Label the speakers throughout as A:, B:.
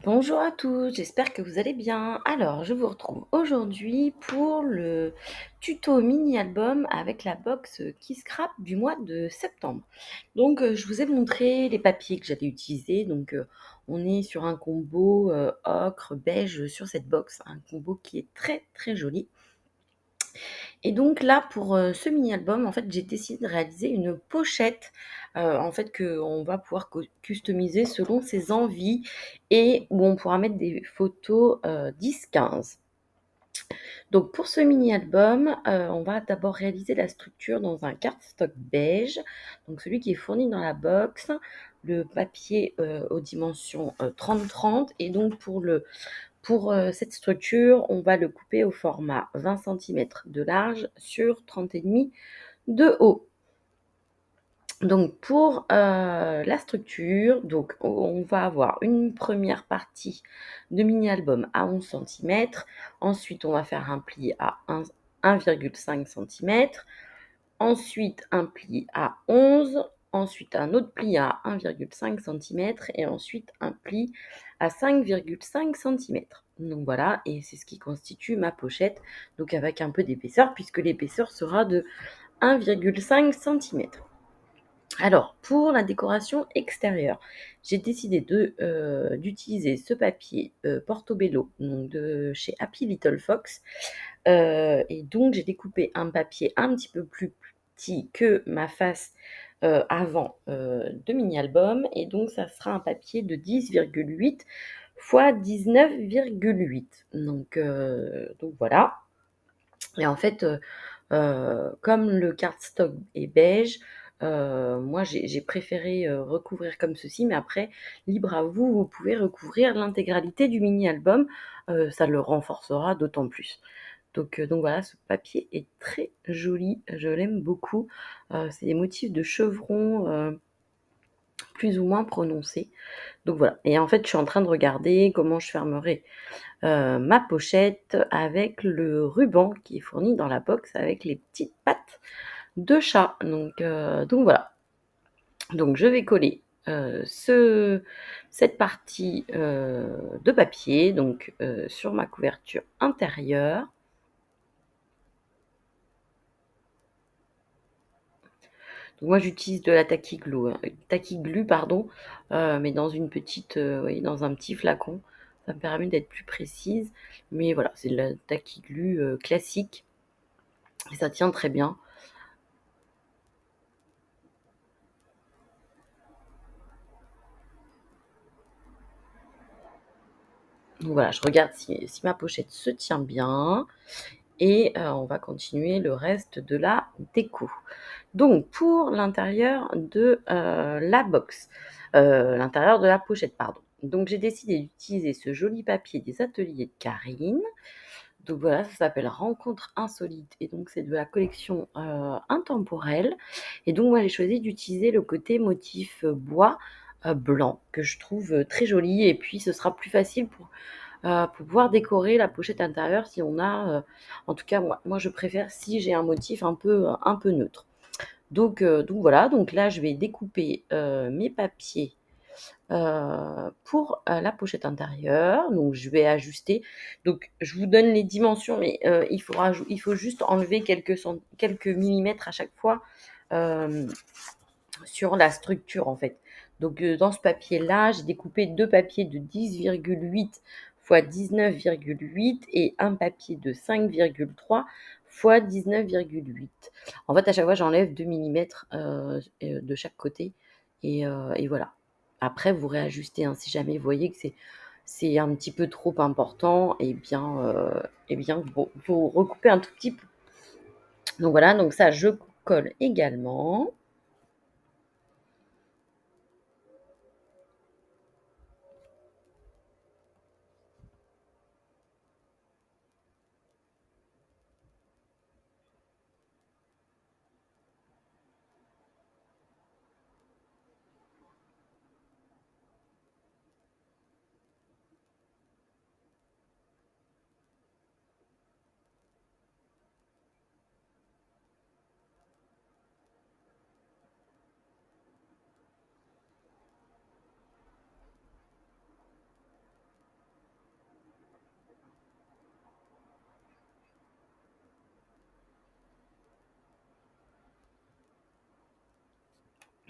A: Bonjour à tous, j'espère que vous allez bien. Alors, je vous retrouve aujourd'hui pour le tuto mini-album avec la box Kisscrap du mois de septembre. Donc, je vous ai montré les papiers que j'allais utiliser. Donc, on est sur un combo ocre beige sur cette box, un combo qui est très très joli. Et donc là, pour ce mini-album, en fait, j'ai décidé de réaliser une pochette, en fait, qu'on va pouvoir customiser selon ses envies et où on pourra mettre des photos 10-15. Donc pour ce mini-album, on va d'abord réaliser la structure dans un cardstock beige, donc celui qui est fourni dans la box, le papier aux dimensions 30-30 et donc pour cette structure, on va le couper au format 20 cm de large sur 30,5 de haut. Donc pour la structure, donc on va avoir une première partie de mini-album à 11 cm. Ensuite, on va faire un pli à 1,5 cm. Ensuite, un pli à 11. Ensuite, un autre pli à 1,5 cm. Et ensuite, un pli à 5,5 cm. Donc voilà, et c'est ce qui constitue ma pochette, donc avec un peu d'épaisseur, puisque l'épaisseur sera de 1,5 cm. Alors, pour la décoration extérieure, j'ai décidé d'utiliser ce papier Portobello, donc de chez Happy Little Fox. Et donc, j'ai découpé un papier un petit peu plus petit que ma face avant de mini-album. Et donc, ça sera un papier de 10,8 x 19,8. Donc voilà. Et en fait, comme le cardstock est beige, moi j'ai préféré recouvrir comme ceci, mais après, libre à vous, vous pouvez recouvrir l'intégralité du mini-album, ça le renforcera d'autant plus. Donc voilà, ce papier est très joli, je l'aime beaucoup. C'est des motifs de chevrons plus ou moins prononcés. Donc voilà, et en fait, je suis en train de regarder comment je fermerai ma pochette avec le ruban qui est fourni dans la box avec les petites pattes de chat. Donc voilà. Donc je vais coller cette partie de papier donc sur ma couverture intérieure. Donc moi j'utilise de la tacky glue pardon, mais dans une petite, oui, dans un petit flacon. Ça me permet d'être plus précise, mais voilà, c'est de la tacky glue classique et ça tient très bien. Donc voilà, je regarde si ma pochette se tient bien et on va continuer le reste de la déco. Donc pour l'intérieur de la box, l'intérieur de la pochette pardon. Donc j'ai décidé d'utiliser ce joli papier des ateliers de Karine. Donc voilà, ça s'appelle Rencontre insolite et donc c'est de la collection intemporelle. Et donc moi j'ai choisi d'utiliser le côté motif bois blanc que je trouve très joli et puis ce sera plus facile pour pouvoir décorer la pochette intérieure si on a, en tout cas moi je préfère si j'ai un motif un peu neutre. Donc voilà, donc là je vais découper mes papiers pour la pochette intérieure. Donc je vais ajuster. Donc je vous donne les dimensions, mais il faut juste enlever quelques millimètres à chaque fois euh, sur la structure en fait. Donc dans ce papier-là, j'ai découpé deux papiers de 10,8 x 19,8 et un papier de 5,3 x 19,8. En fait, à chaque fois, j'enlève 2 millimètres de chaque côté et voilà. Après, vous réajustez, hein, si jamais vous voyez que c'est un petit peu trop important, et bien vous recoupez un tout petit peu. Donc voilà, donc ça, je colle également.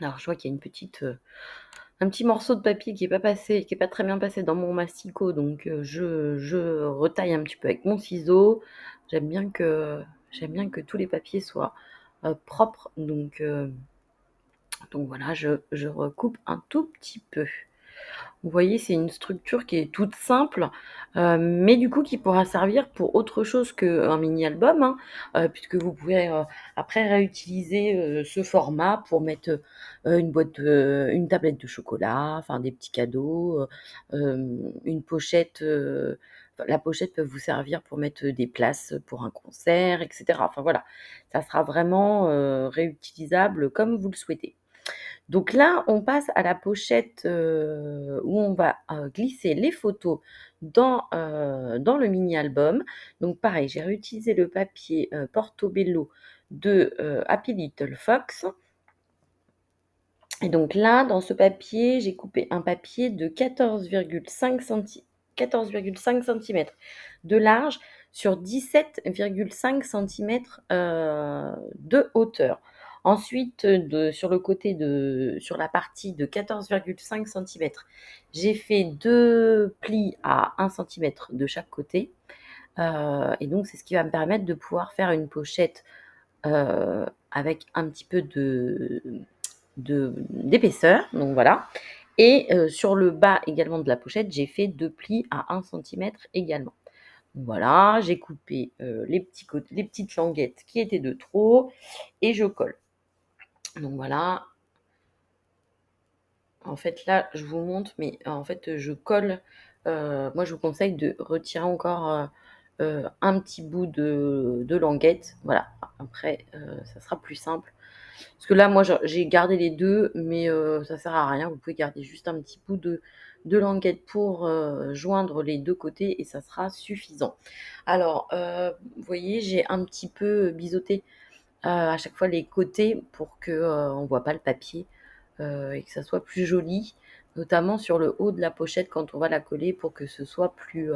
A: Alors je vois qu'il y a un petit morceau de papier qui est pas très bien passé dans mon masticot, donc je retaille un petit peu avec mon ciseau. J'aime bien que j'aime bien que tous les papiers soient, propres, donc voilà, je recoupe un tout petit peu. Vous voyez, c'est une structure qui est toute simple, mais du coup qui pourra servir pour autre chose qu'un mini album, hein, puisque vous pouvez, après réutiliser, ce format pour mettre, une tablette de chocolat, enfin des petits cadeaux, une pochette, enfin la pochette peut vous servir pour mettre, des places pour un concert et cetera. Enfin voilà, ça sera vraiment, réutilisable comme vous le souhaitez. Donc là, on passe à la pochette, où on va, glisser les photos dans le mini album. Donc pareil, j'ai réutilisé le papier, Portobello de, Happy Little Fox et donc là, dans ce papier, j'ai coupé un papier de 14,5 centimètres de large sur 17,5 centimètres, de hauteur. Ensuite, sur la partie de 14,5 centimètres, j'ai fait 2 plis à 1 centimètre de chaque côté, et donc c'est ce qui va me permettre de pouvoir faire une pochette, avec un petit peu d'épaisseur, donc voilà. Et sur le bas également de la pochette, j'ai fait 2 plis à 1 centimètre également. Voilà, j'ai coupé, les petites languettes qui étaient de trop et je colle. Donc voilà, en fait là, je vous montre, mais en fait, je colle, moi je vous conseille de retirer encore, un petit bout de languette. Voilà, après, ça sera plus simple. Parce que là, moi, j'ai gardé les 2, mais ça sert à rien. Vous pouvez garder juste un petit bout de languette pour, joindre les 2 côtés et ça sera suffisant. Alors, vous voyez, j'ai un petit peu biseauté, à chaque fois les côtés pour que, on voit pas le papier, et que ça soit plus joli, notamment sur le haut de la pochette quand on va la coller pour que ce soit plus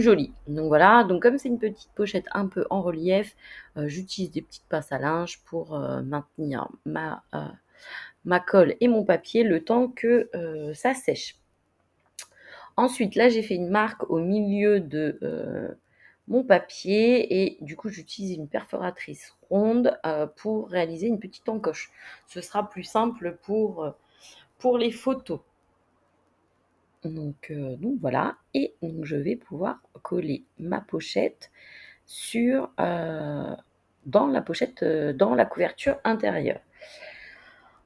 A: joli. Donc voilà, donc comme c'est une petite pochette un peu en relief, j'utilise des petites pinces à linge pour, maintenir ma colle et mon papier le temps que, ça sèche. Ensuite, là, j'ai fait une marque au milieu de, mon papier et du coup, j'utilise une perforatrice ronde, pour réaliser une petite encoche. Ce sera plus simple pour les photos. Donc voilà et donc je vais pouvoir coller ma pochette sur, dans la pochette, dans la couverture intérieure.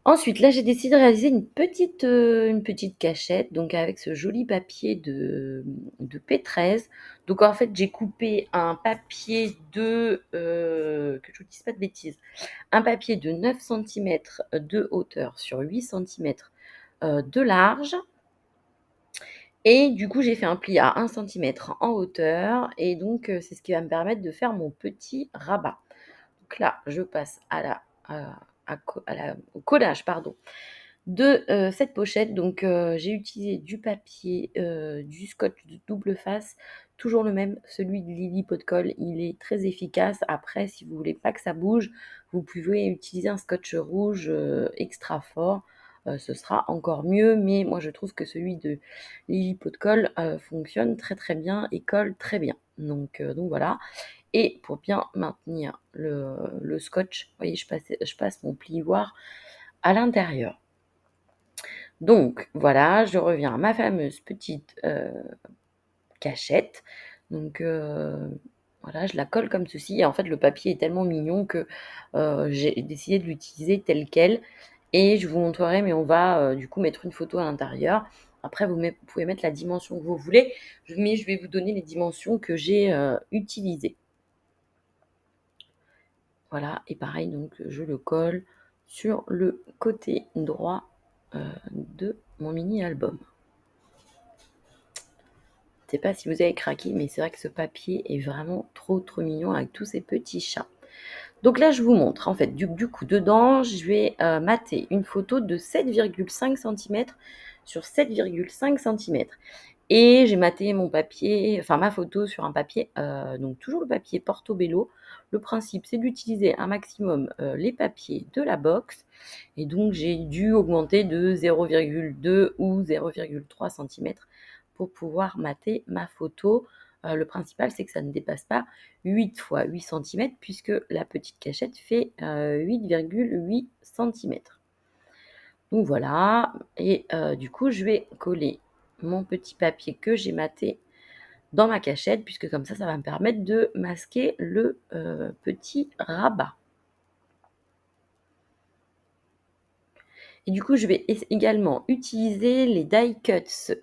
A: Ensuite, là, j'ai décidé de réaliser une petite cachette, donc avec ce joli papier de P13. Donc en fait, j'ai coupé un papier que je vous dise pas de bêtises, un papier de 9 centimètres de hauteur sur 8 centimètres, de large et du coup, j'ai fait un pli à 1 centimètre en hauteur et donc c'est ce qui va me permettre de faire mon petit rabat. Donc là, je passe au collage pardon, de, cette pochette. Donc j'ai utilisé du papier, du scotch de double face, toujours le même, celui de Lily Pot de Colle. Il est très efficace. Après, si vous voulez pas que ça bouge, vous pouvez utiliser un scotch rouge, extra fort, ce sera encore mieux. Mais moi, je trouve que celui de Lily Pot de Colle, fonctionne très, très bien et colle très bien. Donc voilà et pour bien maintenir le scotch, vous voyez, je passe mon plioir à l'intérieur. Donc voilà, je reviens à ma fameuse petite, cachette. Donc voilà, je la colle comme ceci et en fait le papier est tellement mignon que, j'ai décidé de l'utiliser tel quel et je vous montrerai mais on va, du coup mettre une photo à l'intérieur. Après vous pouvez mettre la dimension que vous voulez, mais je vais vous donner les dimensions que j'ai, utilisées. Voilà et pareil donc je le colle sur le côté droit, de mon mini album. Je sais pas si vous avez craqué, mais c'est vrai que ce papier est vraiment trop, trop mignon avec tous ces petits chats. Donc là, je vous montre en fait du coup dedans, je vais, mater une photo de 7,5 centimètres sur 7,5 centimètres et j'ai maté mon papier enfin ma photo sur un papier, donc toujours le papier Portobello. Le principe, c'est d'utiliser un maximum, les papiers de la box et donc j'ai dû augmenter de 0,2 ou 0,3 centimètres pour pouvoir mater ma photo. Le principal, c'est que ça ne dépasse pas 8 fois 8 centimètres puisque la petite cachette fait, 8,8 centimètres. Donc voilà et du coup, je vais coller mon petit papier que j'ai maté dans ma cachette puisque comme ça va me permettre de masquer le, petit rabat. Et du coup, je vais également utiliser les die cuts,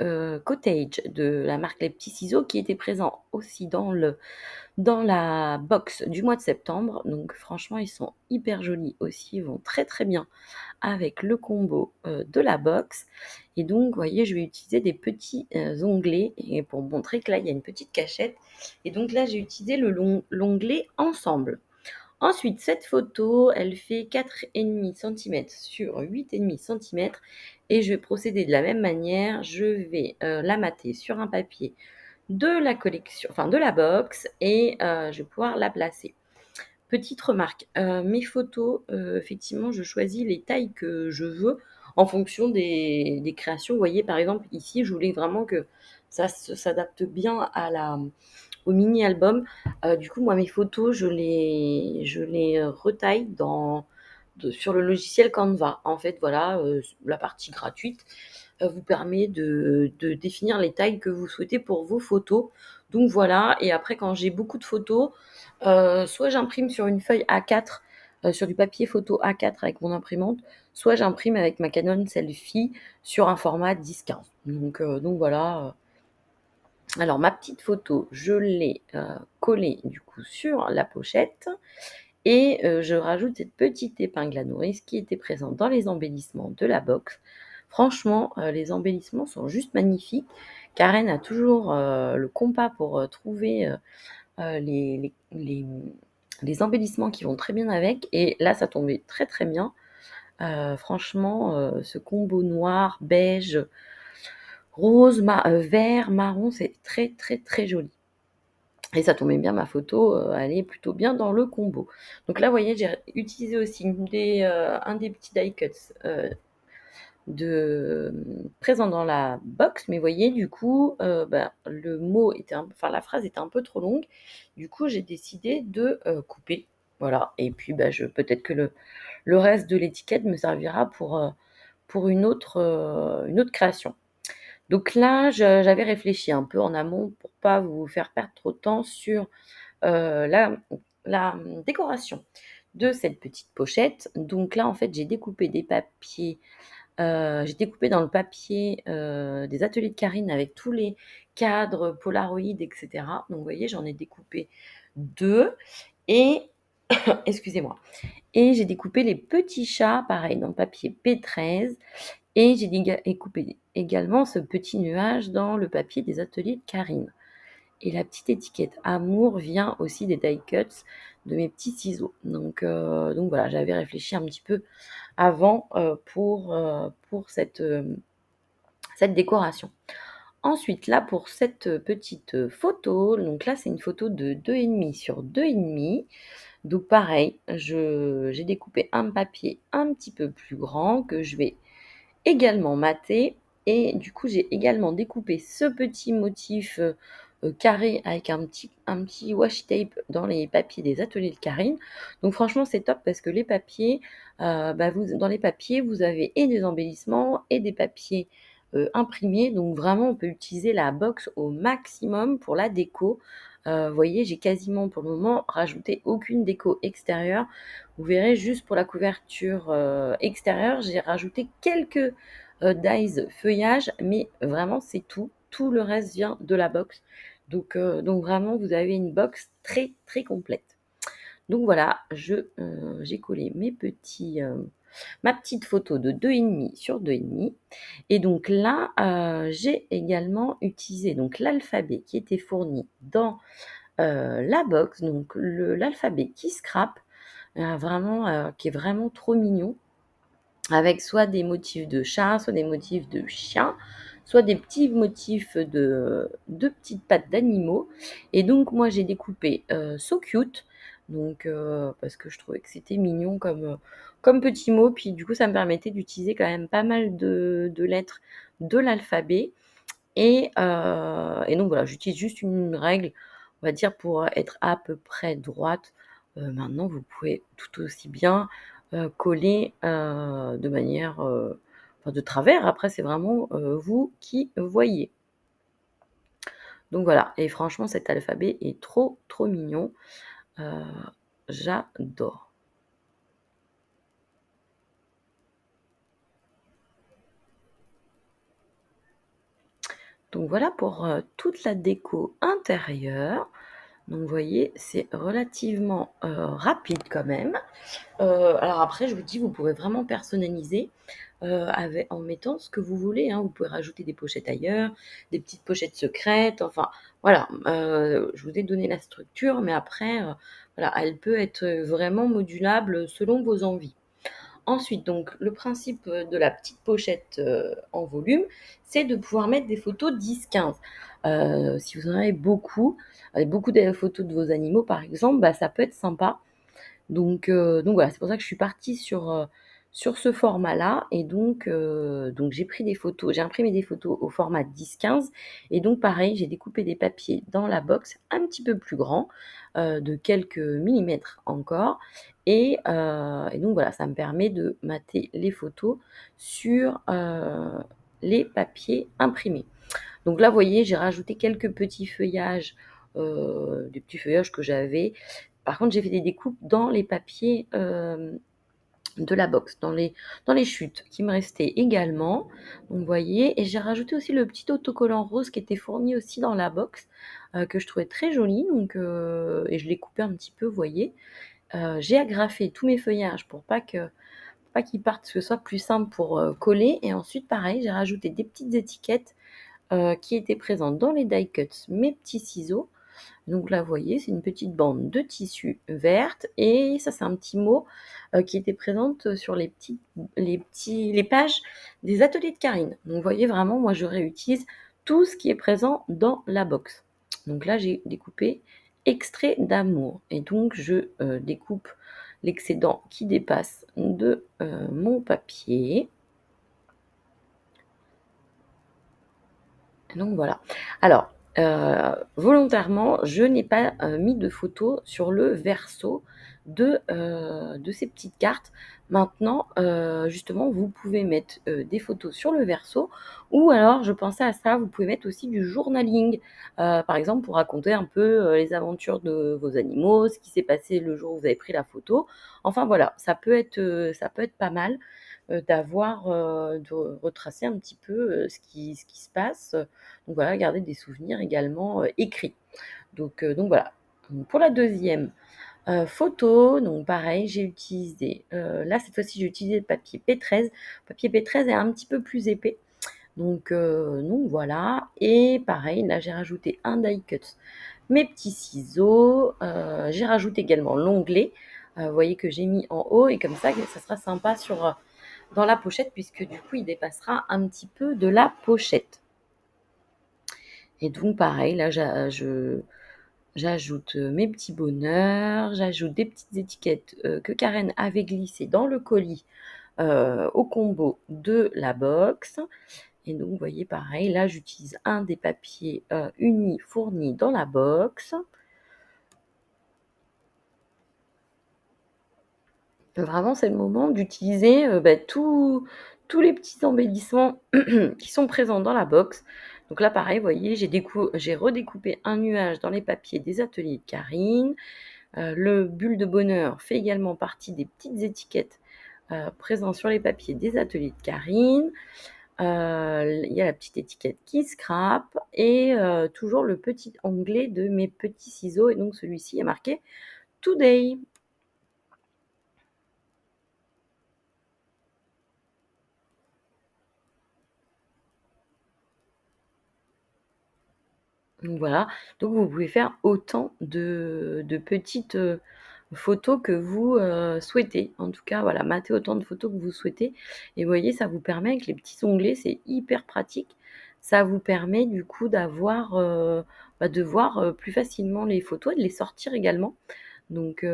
A: Cottage de la marque Les Petits Ciseaux qui étaient présents aussi dans la box du mois de septembre. Donc franchement, ils sont hyper jolis aussi, ils vont très, très bien avec le combo, de la box et donc vous voyez, je vais utiliser des petits, onglets et pour montrer que là, il y a une petite cachette et donc là, j'ai utilisé l'onglet ensemble. Ensuite, cette photo, elle fait 4,5 centimètres sur 8,5 centimètres et je vais procéder de la même manière. Je vais, la mater sur un papier de la collection enfin de la box et je vais pouvoir la placer. Petite remarque, mes photos, effectivement, je choisis les tailles que je veux en fonction des créations. Vous voyez, par exemple, ici, je voulais vraiment que ça s'adapte bien au mini album. Du coup, moi, mes photos, je les retaille sur le logiciel Canva. En fait, voilà, la partie gratuite vous permet de définir les tailles que vous souhaitez pour vos photos. Donc voilà, et après, quand j'ai beaucoup de photos, soit j'imprime sur une feuille A4, sur du papier photo A4 avec mon imprimante, soit j'imprime avec ma Canon Selphy sur un format 10-15. Donc voilà. Alors ma petite photo, je l'ai, collée du coup sur la pochette et je rajoute cette petite épingle à nourrice qui était présente dans les embellissements de la box. Franchement, les embellissements sont juste magnifiques. Karen a toujours, le compas pour, trouver, les embellissements qui vont très bien avec et là ça tombait très, très bien. Franchement, ce combo noir, beige, rose, vert, marron, c'est très, très, très joli. Et ça tombait bien, ma photo, elle est plutôt bien dans le combo. Donc là, vous voyez, j'ai utilisé aussi un des petits die cuts, présent dans la box, mais vous voyez, du coup, le mot était enfin la phrase était un peu trop longue. Du coup, j'ai décidé de, couper, voilà et puis, peut-être que le reste de l'étiquette me servira pour une autre création. Donc là, j'avais réfléchi un peu en amont pour pas vous faire perdre trop de temps sur, la décoration de cette petite pochette. Donc là, en fait, j'ai découpé des papiers, j'ai découpé dans le papier, des ateliers de Karine avec tous les cadres Polaroid et cetera. Donc vous voyez, j'en ai découpé 2 et excusez-moi et j'ai découpé les petits chats, pareil, dans le papier P13 et j'ai découpé également ce petit nuage dans le papier des ateliers de Karine. Et la petite étiquette amour vient aussi des die cuts de mes petits ciseaux. Donc voilà, j'avais réfléchi un petit peu avant, pour cette décoration. Ensuite, là, pour cette petite photo, donc là, c'est une photo de 2,5 sur 2,5. Donc pareil, j'ai découpé un papier un petit peu plus grand que je vais également maté et du coup, j'ai également découpé ce petit motif, carré avec un petit washi tape dans les papiers des ateliers de Karine. Donc franchement, c'est top parce que les papiers, dans les papiers, vous avez et des embellissements et des papiers, imprimés. Donc vraiment, on peut utiliser la box au maximum pour la déco. Vous voyez, j'ai quasiment pour le moment rajouté aucune déco extérieure. Vous verrez juste pour la couverture, extérieure, j'ai rajouté quelques, dies feuillage, mais vraiment c'est tout. Tout le reste vient de la box. Donc vraiment vous avez une box très, très complète. Donc voilà, j'ai collé ma petite photo de 2,5 sur 2,5 et donc là, j'ai également utilisé donc l'alphabet qui était fourni dans, la box, donc l'alphabet qui scrape, vraiment, qui est vraiment trop mignon, avec soit des motifs de chat, soit des motifs de chien, soit des petits motifs de petites pattes d'animaux. Et donc moi j'ai découpé So Cute, Donc parce que je trouvais que c'était mignon comme petit mot. Puis du coup, ça me permettait d'utiliser quand même pas mal de lettres de l'alphabet et donc voilà, j'utilise juste une règle, on va dire pour être à peu près droite. Maintenant vous pouvez tout aussi bien, coller, de manière, enfin de travers. Après c'est vraiment, vous qui voyez. Donc voilà et franchement cet alphabet est trop, trop mignon. Heu, j'adore. Donc voilà pour, toute la déco intérieure. Donc vous voyez, c'est relativement, rapide quand même. Alors après, je vous dis, vous pouvez vraiment personnaliser, en mettant ce que vous voulez, hein. Vous pouvez rajouter des pochettes ailleurs, des petites pochettes secrètes, enfin voilà. Je vous ai donné la structure, mais après, voilà, elle peut être, vraiment modulable selon vos envies. Ensuite, donc le principe, de la petite pochette, en volume, c'est de pouvoir mettre des photos 10-15. Si vous en avez beaucoup, avec beaucoup de photos de vos animaux par exemple, bah, ça peut être sympa donc voilà, c'est pour ça que je suis partie sur ce format-là et donc j'ai pris des photos j'ai imprimé des photos au format 10-15 et donc pareil, j'ai découpé des papiers dans la box un petit peu plus grand, de quelques millimètres encore et donc voilà, ça me permet de mater les photos sur, les papiers imprimés. Donc là, vous voyez, j'ai rajouté quelques petits feuillages, des petits feuillages que j'avais. Par contre, j'ai fait des découpes dans les papiers, de la box, dans les chutes qui me restaient également. Donc vous voyez et j'ai rajouté aussi le petit autocollant rose qui était fourni aussi dans la box, que je trouvais très joli et je l'ai coupé un petit peu, vous voyez. J'ai agrafé tous mes feuillages pour pas qu'ils partent, que ce soit plus simple pour, coller et ensuite pareil, j'ai rajouté des petites étiquettes qui étaient présentes dans les die cuts, mes petits ciseaux. Donc là, vous voyez, c'est une petite bande de tissu verte et ça, c'est un petit mot, qui était présente sur les pages des ateliers de Karine. Donc vous voyez vraiment, moi, je réutilise tout ce qui est présent dans la box. Donc là, j'ai découpé «Extrait d'amour» et donc je, découpe l'excédent qui dépasse de, mon papier. Donc voilà. Alors, volontairement, je n'ai pas, mis de photos sur le verso de ces petites cartes. Maintenant, justement, vous pouvez mettre, des photos sur le verso ou alors je pensais à ça, vous pouvez mettre aussi du journaling, par exemple pour raconter un peu, les aventures de vos animaux, ce qui s'est passé le jour où vous avez pris la photo. Enfin voilà, ça peut être pas mal, de retracer un petit peu, ce qui se passe, donc voilà, garder des souvenirs également, écrits. Donc voilà. Donc pour la deuxième photo, donc pareil, j'ai utilisé, là cette fois-ci j'ai utilisé le papier P13. Le papier P13 est un petit peu plus épais, donc voilà et pareil, là j'ai rajouté un die cut, mes petits ciseaux, j'ai rajouté également l'onglet, vous voyez que j'ai mis en haut et comme ça sera sympa dans la pochette puisque du coup il dépassera un petit peu de la pochette. Et donc pareil, là j'ajoute, mes petits bonheurs, j'ajoute des petites étiquettes, que Karen avait glissées dans le colis, au combo de la box et donc vous voyez pareil, là j'utilise un des papiers, unis fournis dans la box. Vraiment c'est le moment d'utiliser, tous les petits embellissements qui sont présents dans la box. Donc là pareil, vous voyez, j'ai redécoupé un nuage dans les papiers des ateliers de Karine. Le bulle de bonheur fait également partie des petites étiquettes, présentes sur les papiers des ateliers de Karine. Il y a la petite étiquette qui scrape et toujours le petit onglet de mes petits ciseaux et donc celui-ci est marqué Today. Donc voilà, donc vous pouvez faire autant de petites, photos que vous, souhaitez. En tout cas, voilà, matez autant de photos que vous souhaitez et vous voyez, ça vous permet avec les petits onglets, c'est hyper pratique. Ça vous permet du coup de voir, plus facilement les photos et de les sortir également. Donc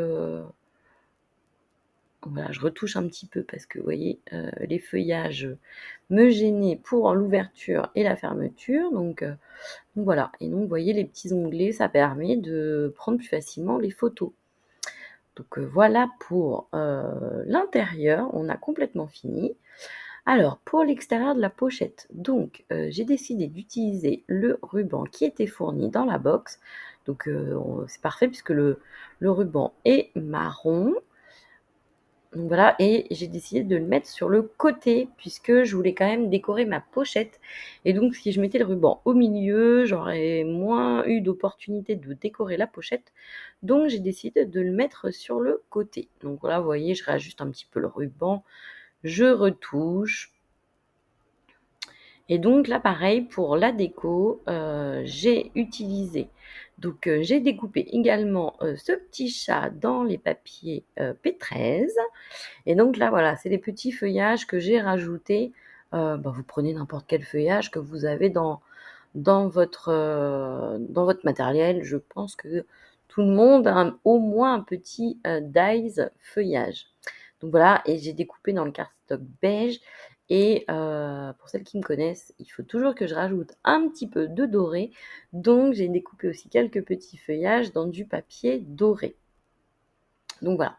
A: voilà, je retouche un petit peu parce que vous voyez, les feuillages me gênaient pour l'ouverture et la fermeture. Donc voilà, et donc vous voyez les petits onglets, ça permet de prendre plus facilement les photos. Donc voilà pour, l'intérieur, on a complètement fini. Alors pour l'extérieur de la pochette, donc j'ai décidé d'utiliser le ruban qui était fourni dans la box. Donc on c'est parfait puisque le ruban est marron. Donc voilà, et j'ai décidé de le mettre sur le côté puisque je voulais quand même décorer ma pochette, et donc si je mettais le ruban au milieu, j'aurais moins eu d'opportunité de décorer la pochette. Donc j'ai décidé de le mettre sur le côté. Donc voilà, vous voyez, je réajuste un petit peu le ruban, je retouche. Et donc là, pareil, pour la déco, j'ai découpé également, ce petit chat dans les papiers, P13. Et donc là, voilà, c'est des petits feuillages que j'ai rajoutés. Vous prenez n'importe quel feuillage que vous avez dans votre matériel. Je pense que tout le monde a au moins un petit, dies feuillage. Donc voilà, et j'ai découpé dans le cardstock beige, et pour celles qui me connaissent, il faut toujours que je rajoute un petit peu de doré. Donc j'ai découpé aussi quelques petits feuillages dans du papier doré. Donc voilà.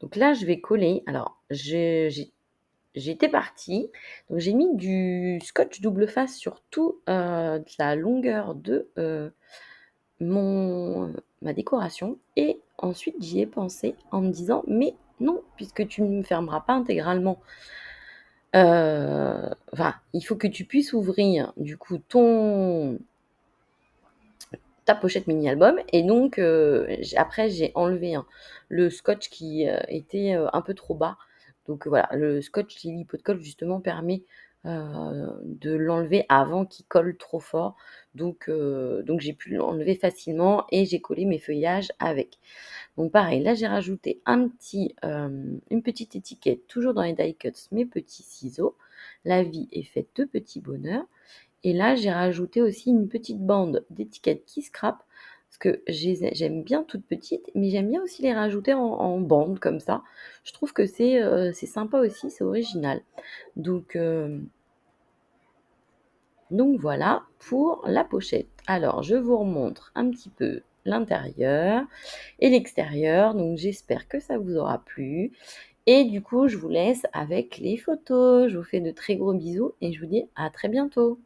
A: Donc là, je vais coller. Alors, j'étais partie, donc j'ai mis du scotch double face sur toute la longueur de ma décoration, et ensuite j'y ai pensé en me disant: «Mais non, puisque tu ne me fermeras pas intégralement, il faut que tu puisses ouvrir du coup ta pochette mini album». Et donc après j'ai enlevé, hein, le scotch qui était un peu trop bas. Donc voilà, le scotch Lily Pot de Colle justement permet de l'enlever avant qu'il colle trop fort. Donc j'ai pu l'enlever facilement et j'ai collé mes feuillages avec. Donc pareil, là j'ai rajouté une petite étiquette, toujours dans les die cuts, mes petits ciseaux. La vie est faite de petits bonheurs. Et là, j'ai rajouté aussi une petite bande d'étiquettes qui scrap, parce que j'aime bien toutes petites, mais j'aime bien aussi les rajouter en bande comme ça. Je trouve que c'est sympa aussi, c'est original. Donc, euh, donc voilà pour la pochette. Alors, je vous remontre un petit peu l'intérieur et l'extérieur. Donc, j'espère que ça vous aura plu. Et du coup, je vous laisse avec les photos. Je vous fais de très gros bisous et je vous dis à très bientôt.